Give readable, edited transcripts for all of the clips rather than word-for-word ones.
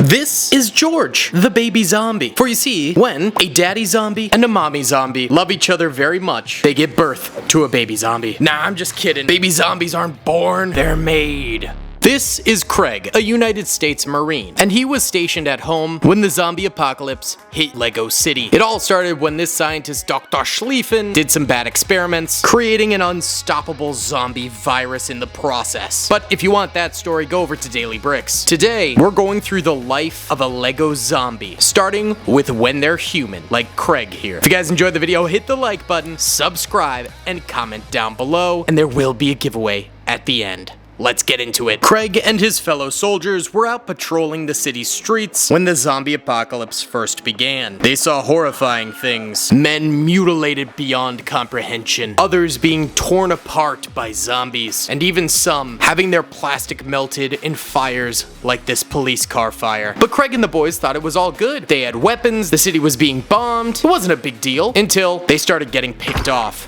This is George, the baby zombie. For you see, when a daddy zombie and a mommy zombie love each other very much, they give birth to a baby zombie. Nah, I'm just kidding. Baby zombies aren't born, they're made. This is Craig, a United States Marine, and he was stationed at home when the zombie apocalypse hit Lego City. It all started when this scientist, Dr. Schlieffen, did some bad experiments, creating an unstoppable zombie virus in the process. But if you want that story, go over to DaleyBricks. Today, we're going through the life of a Lego zombie, starting with when they're human, like Craig here. If you guys enjoyed the video, hit the like button, subscribe, and comment down below, and there will be a giveaway at the end. Let's get into it. Craig and his fellow soldiers were out patrolling the city's streets when the zombie apocalypse first began. They saw horrifying things. Men mutilated beyond comprehension, others being torn apart by zombies, and even some having their plastic melted in fires like this police car fire. But Craig and the boys thought it was all good. They had weapons, the city was being bombed, it wasn't a big deal, until they started getting picked off.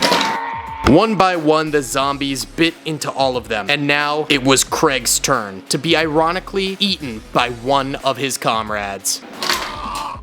One by one, the zombies bit into all of them, and now it was Craig's turn to be ironically eaten by one of his comrades.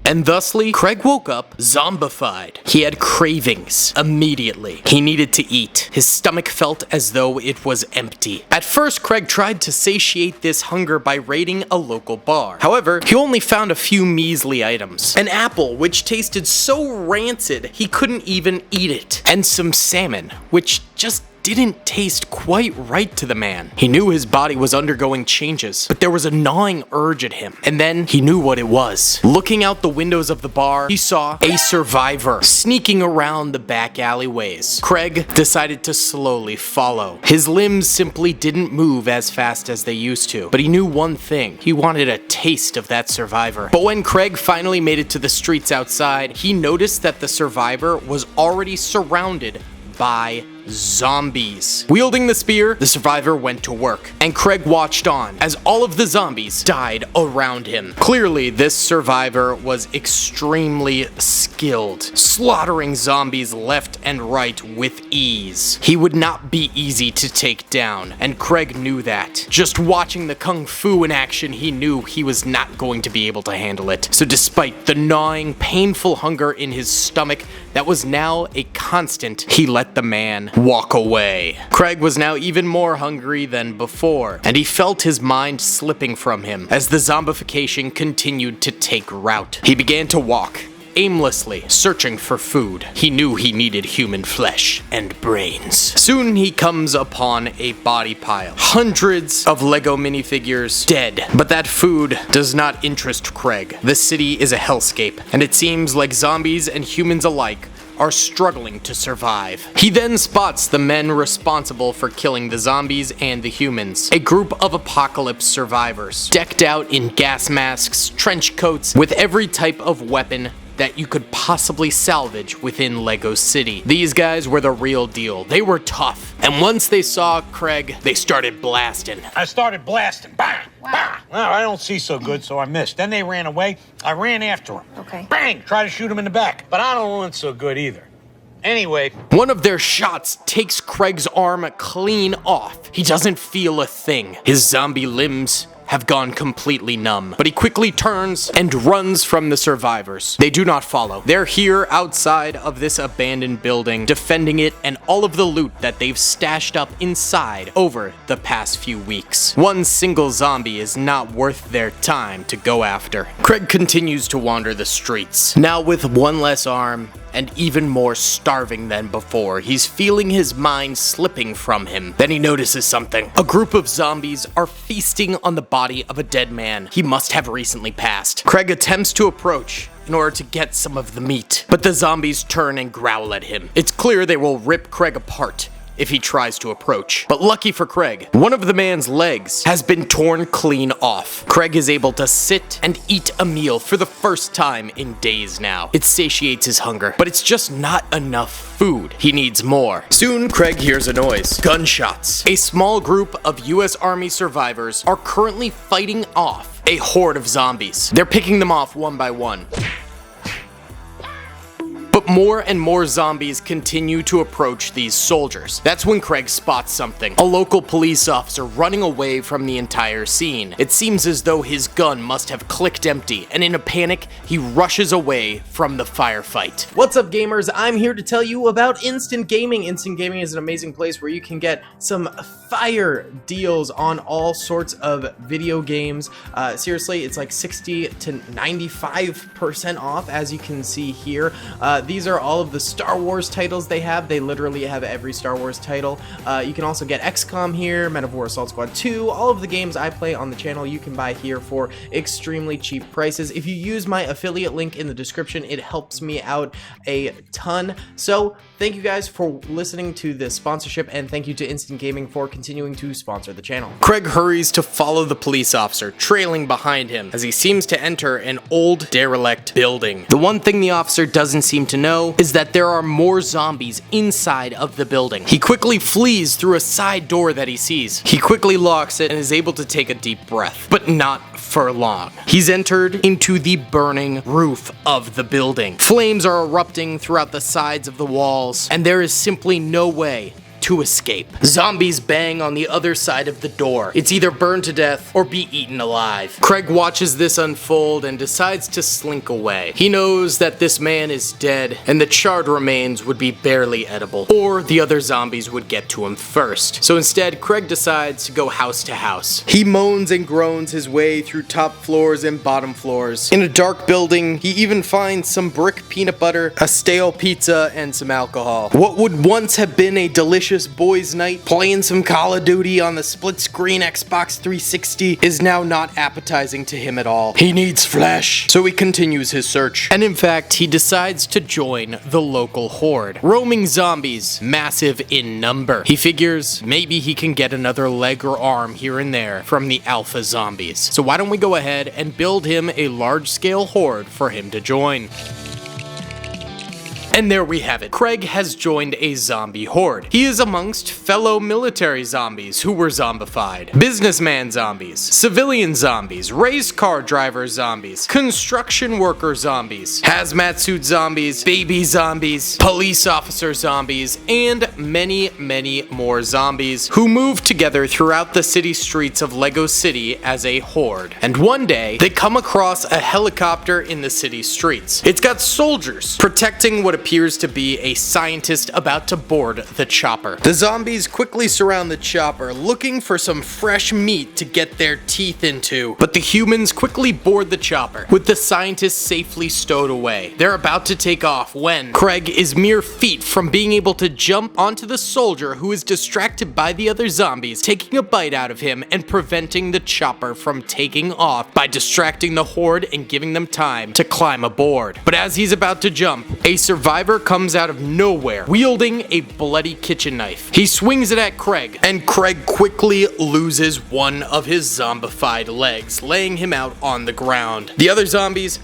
And thusly, Craig woke up zombified. He had cravings immediately. He needed to eat. His stomach felt as though it was empty. At first, Craig tried to satiate this hunger by raiding a local bar. However, he only found a few measly items. An apple, which tasted so rancid, he couldn't even eat it. And some salmon, which just didn't taste quite right to the man. He knew his body was undergoing changes, but there was a gnawing urge at him. And then he knew what it was. Looking out the windows of the bar, he saw a survivor sneaking around the back alleyways. Craig decided to slowly follow. His limbs simply didn't move as fast as they used to, but he knew one thing. He wanted a taste of that survivor. But when Craig finally made it to the streets outside, he noticed that the survivor was already surrounded by zombies. Wielding the spear, the survivor went to work, and Craig watched on as all of the zombies died around him. Clearly, this survivor was extremely skilled, slaughtering zombies left and right with ease. He would not be easy to take down, and Craig knew that. Just watching the kung fu in action, he knew he was not going to be able to handle it. So despite the gnawing, painful hunger in his stomach that was now a constant, he let the man walk away. Craig was now even more hungry than before, and he felt his mind slipping from him as the zombification continued to take root. He began to walk, aimlessly searching for food. He knew he needed human flesh and brains. Soon he comes upon a body pile. Hundreds of Lego minifigures dead. But that food does not interest Craig. The city is a hellscape, and it seems like zombies and humans alike are struggling to survive. He then spots the men responsible for killing the zombies and the humans. A group of apocalypse survivors, decked out in gas masks, trench coats, with every type of weapon that you could possibly salvage within Lego City. These guys were the real deal. They were tough. And once they saw Craig, they started blasting. I started blasting. Bang! Wow. Bang! Well, I don't see so good, so I missed. Then they ran away. I ran after them. Okay. Bang! Try to shoot him in the back. But I don't run so good either. Anyway, one of their shots takes Craig's arm clean off. He doesn't feel a thing. His zombie limbs have gone completely numb, but he quickly turns and runs from the survivors. They do not follow. They're here outside of this abandoned building, defending it and all of the loot that they've stashed up inside over the past few weeks. One single zombie is not worth their time to go after. Craig continues to wander the streets, now with one less arm and even more starving than before. He's feeling his mind slipping from him. Then he notices something. A group of zombies are feasting on the body of a dead man he must have recently passed. Craig attempts to approach in order to get some of the meat, but the zombies turn and growl at him. It's clear they will rip Craig apart if he tries to approach. But lucky for Craig, one of the man's legs has been torn clean off. Craig is able to sit and eat a meal for the first time in days now. It satiates his hunger, but it's just not enough food. He needs more. Soon, Craig hears a noise. Gunshots. A small group of US Army survivors are currently fighting off a horde of zombies. They're picking them off one by one. But But more and more zombies continue to approach these soldiers. That's when Craig spots something. A local police officer running away from the entire scene. It seems as though his gun must have clicked empty, and in a panic, he rushes away from the firefight. What's up, gamers? I'm here to tell you about Instant Gaming. Instant Gaming is an amazing place where you can get some fire deals on all sorts of video games. Seriously, it's like 60 to 95% off, as you can see here. These are all of the Star Wars titles they have. They literally have every Star Wars title. You can also get XCOM here, Men of War Assault Squad 2, all of the games I play on the channel you can buy here for extremely cheap prices. If you use my affiliate link in the description, it helps me out a ton. So thank you guys for listening to this sponsorship, and thank you to Instant Gaming for continuing to sponsor the channel. Craig hurries to follow the police officer, trailing behind him as he seems to enter an old derelict building. The one thing the officer doesn't seem to know is that there are more zombies inside of the building. He quickly flees through a side door that he sees. He quickly locks it and is able to take a deep breath, but not for long. He's entered into the burning roof of the building. Flames are erupting throughout the sides of the walls, and there is simply no way to escape. Zombies bang on the other side of the door. It's either burn to death or be eaten alive. Craig watches this unfold and decides to slink away. He knows that this man is dead and the charred remains would be barely edible, or the other zombies would get to him first. So instead, Craig decides to go house to house. He moans and groans his way through top floors and bottom floors. In a dark building, he even finds some brick peanut butter, a stale pizza, and some alcohol. What would once have been a delicious boys' night, playing some Call of Duty on the split-screen Xbox 360, is now not appetizing to him at all. He needs flesh, so he continues his search. And in fact, he decides to join the local horde. Roaming zombies, massive in number. He figures maybe he can get another leg or arm here and there from the alpha zombies. So why don't we go ahead and build him a large-scale horde for him to join. And there we have it. Craig has joined a zombie horde. He is amongst fellow military zombies who were zombified, businessman zombies, civilian zombies, race car driver zombies, construction worker zombies, hazmat suit zombies, baby zombies, police officer zombies, and many, many more zombies who move together throughout the city streets of Lego City as a horde. And one day, they come across a helicopter in the city streets. It's got soldiers protecting what appears to be a scientist about to board the chopper. The zombies quickly surround the chopper, looking for some fresh meat to get their teeth into. But the humans quickly board the chopper, with the scientists safely stowed away. They're about to take off when Craig is mere feet from being able to jump onto the soldier who is distracted by the other zombies, taking a bite out of him and preventing the chopper from taking off by distracting the horde and giving them time to climb aboard. But as he's about to jump, a survivor comes out of nowhere, wielding a bloody kitchen knife. He swings it at Craig, and Craig quickly loses one of his zombified legs, laying him out on the ground. The other zombies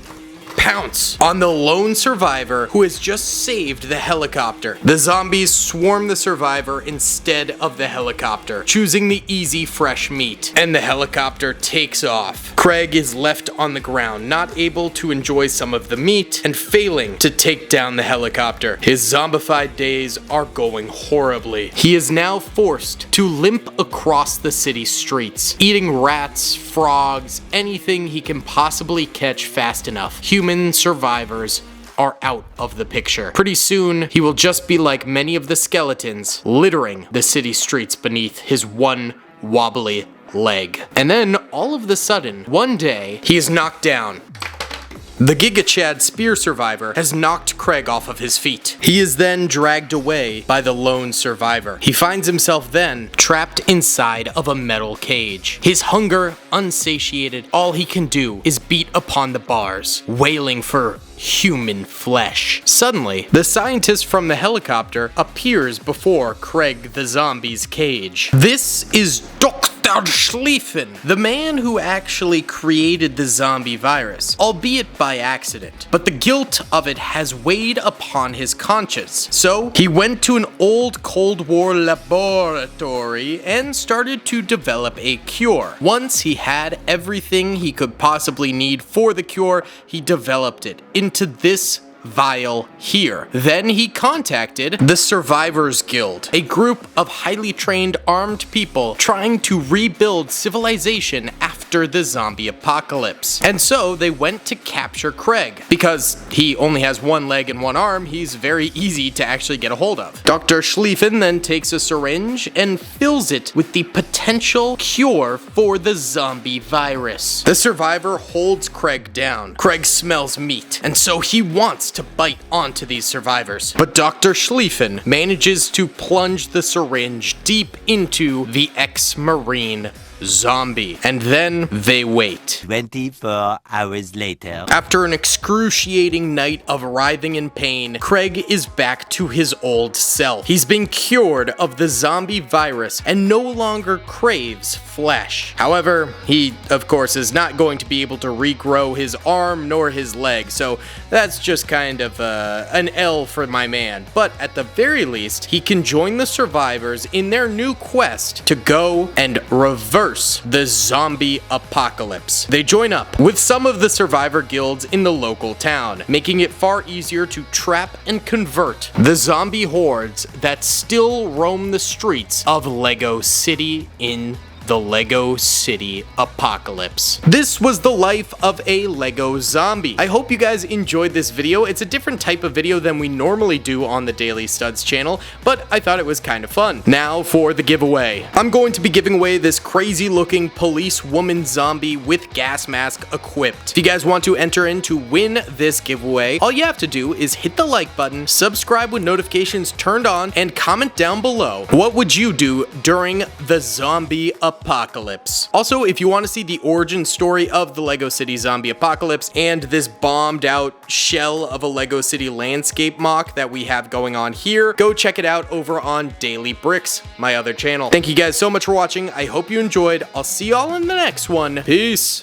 pounce on the lone survivor who has just saved the helicopter. The zombies swarm the survivor instead of the helicopter, choosing the easy fresh meat, and the helicopter takes off. Craig is left on the ground, not able to enjoy some of the meat and failing to take down the helicopter. His zombified days are going horribly. He is now forced to limp across the city streets, eating rats, frogs, anything he can possibly catch fast enough. Human survivors are out of the picture. Pretty soon, he will just be like many of the skeletons littering the city streets beneath his one wobbly leg. And then, all of the sudden, one day, he is knocked down. The Giga Chad spear survivor has knocked Craig off of his feet. He is then dragged away by the lone survivor. He finds himself then trapped inside of a metal cage. His hunger unsatiated, all he can do is beat upon the bars, wailing for human flesh. Suddenly, the scientist from the helicopter appears before Craig the zombie's cage. This is Dr. Schlieffen, the man who actually created the zombie virus, albeit by accident. But the guilt of it has weighed upon his conscience, so he went to an old Cold War laboratory and started to develop a cure. Once he had everything he could possibly need for the cure, he developed it into this vial here. Then he contacted the Survivors Guild, a group of highly trained armed people trying to rebuild civilization after the zombie apocalypse. And so they went to capture Craig. Because he only has one leg and one arm, he's very easy to actually get a hold of. Dr. Schlieffen then takes a syringe and fills it with the potential cure for the zombie virus. The survivor holds Craig down. Craig smells meat, and so he wants to bite onto these survivors. But Dr. Schlieffen manages to plunge the syringe deep into the ex-Marine zombie. And then they wait. 24 hours later. After an excruciating night of writhing in pain, Craig is back to his old self. He's been cured of the zombie virus and no longer craves flesh. However, he, of course, is not going to be able to regrow his arm nor his leg, so that's just kind of an L for my man. But at the very least, he can join the survivors in their new quest to go and reverse the zombie apocalypse. They join up with some of the survivor guilds in the local town, making it far easier to trap and convert the zombie hordes that still roam the streets of Lego City in the Lego City apocalypse. This was the life of a Lego zombie. I hope you guys enjoyed this video. It's a different type of video than we normally do on the Daily Studs channel, but I thought it was kind of fun. Now for the giveaway. I'm going to be giving away this crazy looking police woman zombie with gas mask equipped. If you guys want to enter in to win this giveaway, all you have to do is hit the like button, subscribe with notifications turned on, and comment down below, what would you do during the zombie apocalypse? Also, if you want to see the origin story of the Lego City zombie apocalypse and this bombed out shell of a Lego City landscape mock that we have going on here, go check it out over on DaleyBricks, my other channel. Thank you guys so much for watching. I hope you enjoyed. I'll see y'all in the next one. Peace.